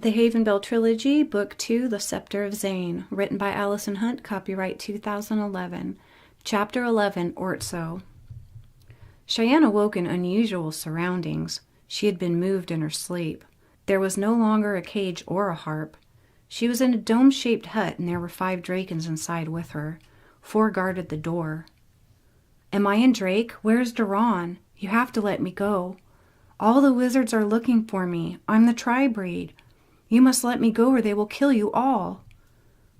The Havenbell Trilogy, Book 2, The Scepter of Zane, written by Allison Hunt, copyright 2011. Chapter 11, Ortso. Cheyenne awoke in unusual surroundings. She had been moved in her sleep. There was no longer a cage or a harp. She was in a dome-shaped hut, and there were 5 Drakens inside with her. 4 guarded the door. "Am I in Drake? Where's Duran? You have to let me go. All the wizards are looking for me. I'm the tri-breed. You must let me go or they will kill you all."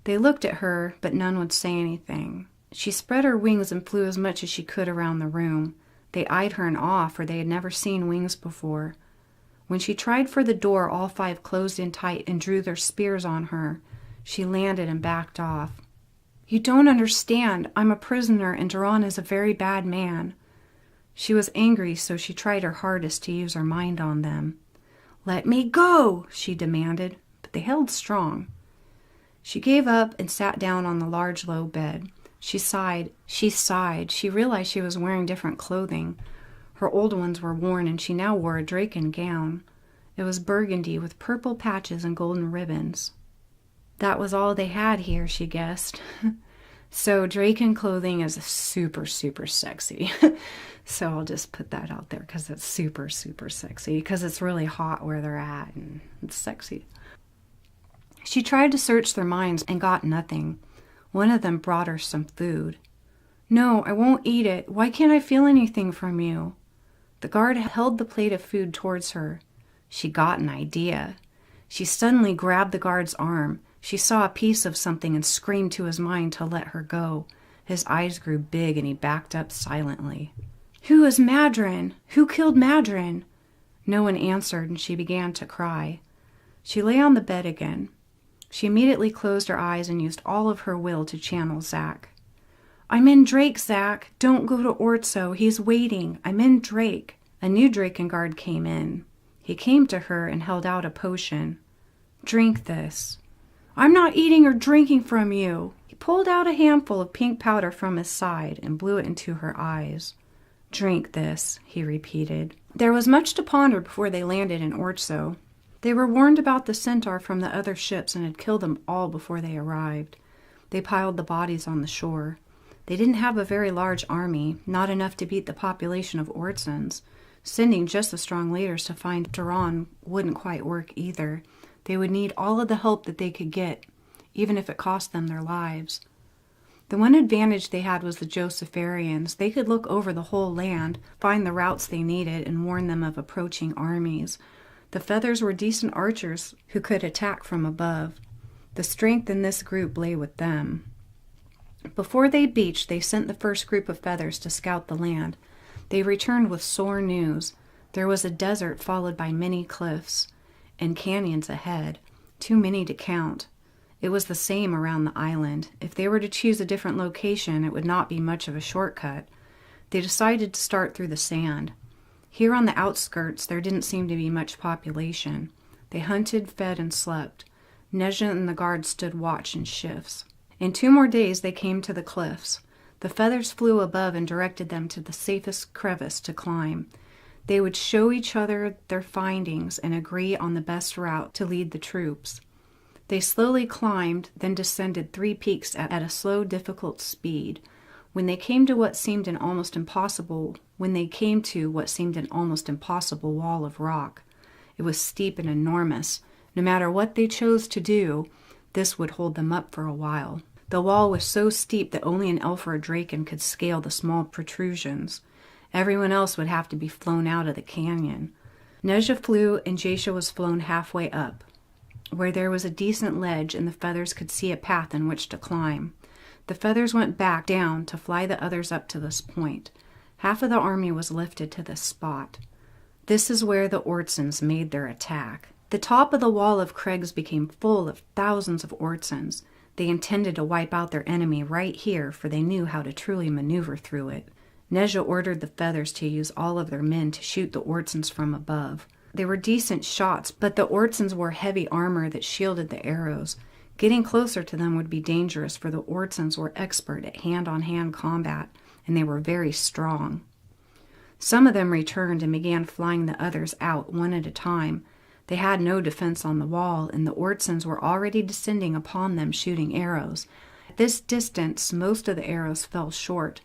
They looked at her, but none would say anything. She spread her wings and flew as much as she could around the room. They eyed her in awe, for they had never seen wings before. When she tried for the door, all 5 closed in tight and drew their spears on her. She landed and backed off. "You don't understand. I'm a prisoner, and Duran is a very bad man." She was angry, so she tried her hardest to use her mind on them. "Let me go," she demanded, but they held strong. She gave up and sat down on the large, low bed. She sighed. She realized she was wearing different clothing. Her old ones were worn, and she now wore a Draken gown. It was burgundy with purple patches and golden ribbons. That was all they had here, she guessed. So Draken clothing is super, super sexy. So I'll just put that out there because it's super, super sexy, because it's really hot where they're at and it's sexy. She tried to search their minds and got nothing. One of them brought her some food. "No, I won't eat it. Why can't I feel anything from you?" The guard held the plate of food towards her. She got an idea. She suddenly grabbed the guard's arm. She saw a piece of something and screamed to his mind to let her go. His eyes grew big and he backed up silently. "Who is Madrin? Who killed Madrin?" No one answered, and she began to cry. She lay on the bed again. She immediately closed her eyes and used all of her will to channel Zack. "I'm in Drake, Zack. Don't go to Ortso. He's waiting. I'm in Drake." A new Draken guard came in. He came to her and held out a potion. "Drink this." "I'm not eating or drinking from you." He pulled out a handful of pink powder from his side and blew it into her eyes. "Drink this," he repeated. There was much to ponder before they landed in Ortso. They were warned about the centaur from the other ships and had killed them all before they arrived. They piled the bodies on the shore. They didn't have a very large army, not enough to beat the population of Ortsons. Sending just the strong leaders to find Duran wouldn't quite work either. They would need all of the help that they could get, even if it cost them their lives. The one advantage they had was the Josepharians. They could look over the whole land, find the routes they needed, and warn them of approaching armies. The Feathers were decent archers who could attack from above. The strength in this group lay with them. Before they beached, they sent the first group of Feathers to scout the land. They returned with sore news. There was a desert followed by many cliffs, and canyons ahead, too many to count. It was the same around the island. If they were to choose a different location, it would not be much of a shortcut. They decided to start through the sand. Here on the outskirts, there didn't seem to be much population. They hunted, fed, and slept. Nezha and the guards stood watch in shifts. In 2 more days, they came to the cliffs. The Feathers flew above and directed them to the safest crevice to climb. They would show each other their findings and agree on the best route to lead the troops. They slowly climbed, then descended 3 peaks at a slow, difficult speed. When they came to what seemed an almost impossible wall of rock, it was steep and enormous. No matter what they chose to do, this would hold them up for a while. The wall was so steep that only an elf or a draken could scale the small protrusions. Everyone else would have to be flown out of the canyon. Nezha flew, and Jasha was flown halfway up, where there was a decent ledge and the Feathers could see a path in which to climb. The Feathers went back down to fly the others up to this point. Half of the army was lifted to this spot. This is where the Ortsons made their attack. The top of the wall of crags became full of thousands of Ortsons. They intended to wipe out their enemy right here, for they knew how to truly maneuver through it. Nezha ordered the Feathers to use all of their men to shoot the Ortsons from above. They were decent shots, but the Ortsons wore heavy armor that shielded the arrows. Getting closer to them would be dangerous, for the Ortsons were expert at hand-on-hand combat, and they were very strong. Some of them returned and began flying the others out one at a time. They had no defense on the wall, and the Ortsons were already descending upon them, shooting arrows. At this distance, most of the arrows fell short.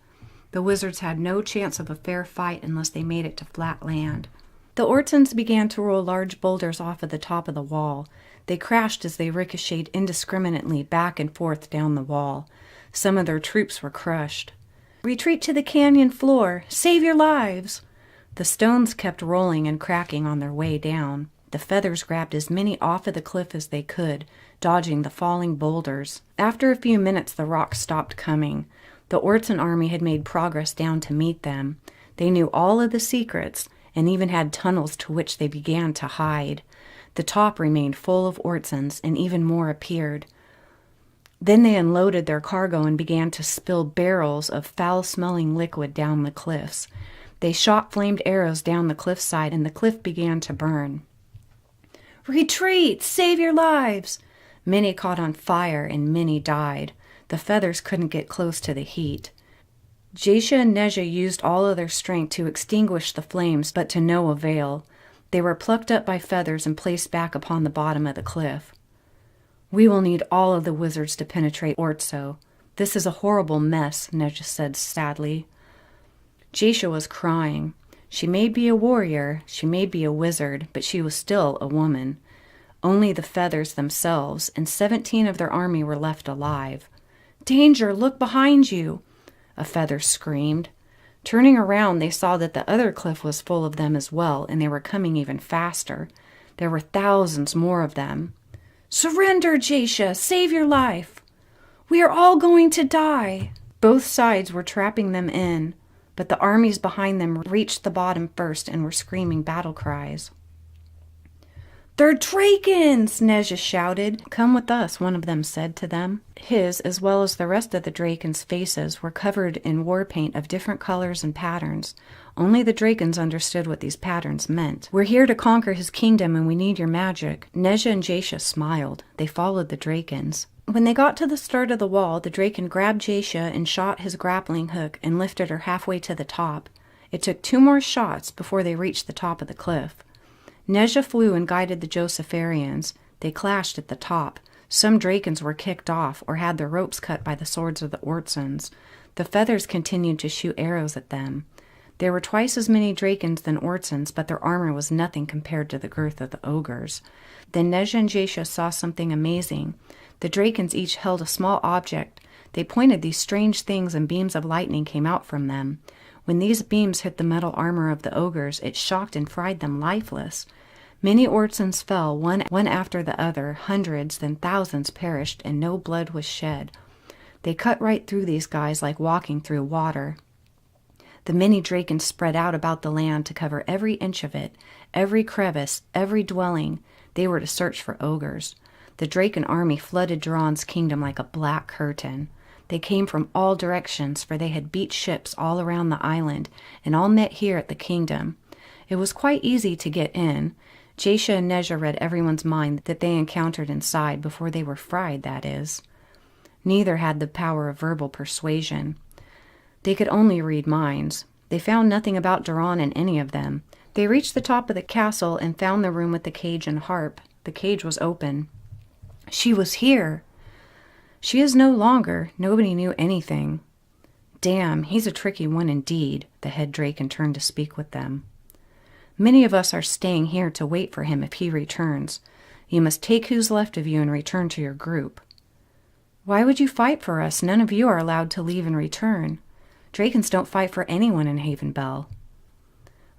The wizards had no chance of a fair fight unless they made it to flat land. The Ortsons began to roll large boulders off of the top of the wall. They crashed as they ricocheted indiscriminately back and forth down the wall. Some of their troops were crushed. "Retreat to the canyon floor! Save your lives!" The stones kept rolling and cracking on their way down. The feathers grabbed as many off of the cliff as they could, dodging the falling boulders. After a few minutes, the rocks stopped coming. The Ortson army had made progress down to meet them. They knew all of the secrets, and even had tunnels to which they began to hide. The top remained full of Ortsons, and even more appeared. Then they unloaded their cargo and began to spill barrels of foul-smelling liquid down the cliffs. They shot flamed arrows down the cliffside, and the cliff began to burn. "Retreat! Save your lives!" Many caught on fire, and many died. The feathers couldn't get close to the heat. Jasha and Nezha used all of their strength to extinguish the flames, but to no avail. They were plucked up by feathers and placed back upon the bottom of the cliff. "We will need all of the wizards to penetrate Ortso. This is a horrible mess," Nezha said sadly. Jasha was crying. She may be a warrior, she may be a wizard, but she was still a woman. Only the feathers themselves, and 17 of their army were left alive. "Danger! Look behind you!" a feather screamed. Turning around, they saw that the other cliff was full of them as well, and they were coming even faster. There were thousands more of them. "Surrender, Jasha! Save your life! We are all going to die!" Both sides were trapping them in, but the armies behind them reached the bottom first and were screaming battle cries. "They're Drakens!" Nezha shouted. "Come with us," one of them said to them. His, as well as the rest of the Drakens' faces, were covered in war paint of different colors and patterns. Only the Drakens understood what these patterns meant. "We're here to conquer his kingdom, and we need your magic." Nezha and Jasha smiled. They followed the Drakens. When they got to the start of the wall, the Draken grabbed Jasha and shot his grappling hook and lifted her halfway to the top. It took 2 more shots before they reached the top of the cliff. Nezha flew and guided the Josepharians. They clashed at the top. Some Drakens were kicked off or had their ropes cut by the swords of the Ortsons. The feathers continued to shoot arrows at them. There were twice as many Drakens than Ortsons, but their armor was nothing compared to the girth of the ogres. Then Nezha and Jasha saw something amazing. The Drakens each held a small object. They pointed these strange things, and beams of lightning came out from them. When these beams hit the metal armor of the ogres, it shocked and fried them lifeless. Many Ortsons fell, one after the other. Hundreds, then thousands perished, and no blood was shed. They cut right through these guys like walking through water. The many Drakens spread out about the land to cover every inch of it, every crevice, every dwelling. They were to search for ogres. The Draken army flooded Duran's kingdom like a black curtain. They came from all directions, for they had beat ships all around the island, and all met here at the kingdom. It was quite easy to get in. Jasha and Nezha read everyone's mind that they encountered inside, before they were fried, that is. Neither had the power of verbal persuasion. They could only read minds. They found nothing about Duran in any of them. They reached the top of the castle and found the room with the cage and harp. The cage was open. She was here. She is no longer. Nobody knew anything. Damn, he's a tricky one indeed, the head Draken turned to speak with them. Many of us are staying here to wait for him if he returns. You must take who's left of you and return to your group. Why would you fight for us? None of you are allowed to leave and return. Drakens don't fight for anyone in Havenbell.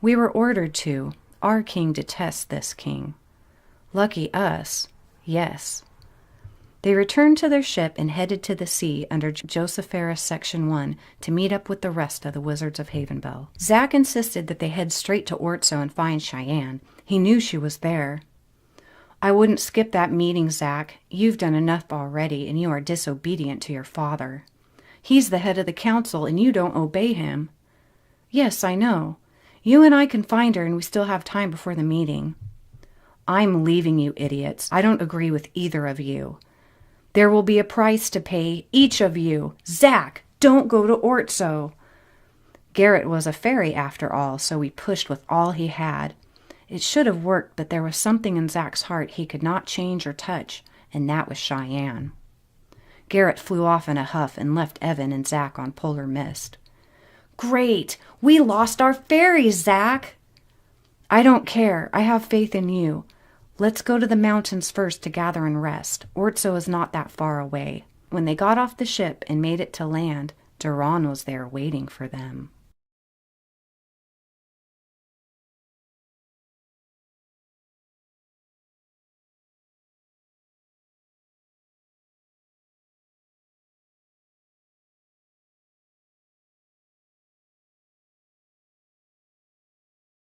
We were ordered to. Our king detests this king. Lucky us. Yes. They returned to their ship and headed to the sea under Josepharis Section 1 to meet up with the rest of the Wizards of Havenbell. Zack insisted that they head straight to Ortso and find Cheyenne. He knew she was there. I wouldn't skip that meeting, Zack. You've done enough already, and you are disobedient to your father. He's the head of the council, and you don't obey him. Yes, I know. You and I can find her, and we still have time before the meeting. I'm leaving, you idiots. I don't agree with either of you. There will be a price to pay, each of you. Zack, don't go to Ortso. Garrett was a fairy after all, so he pushed with all he had. It should have worked, but there was something in Zach's heart he could not change or touch, and that was Cheyenne. Garrett flew off in a huff and left Evan and Zach on Polar Mist. "Great! We lost our fairies, Zach!" "I don't care. I have faith in you. Let's go to the mountains first to gather and rest. Ortso is not that far away." When they got off the ship and made it to land, Duran was there waiting for them.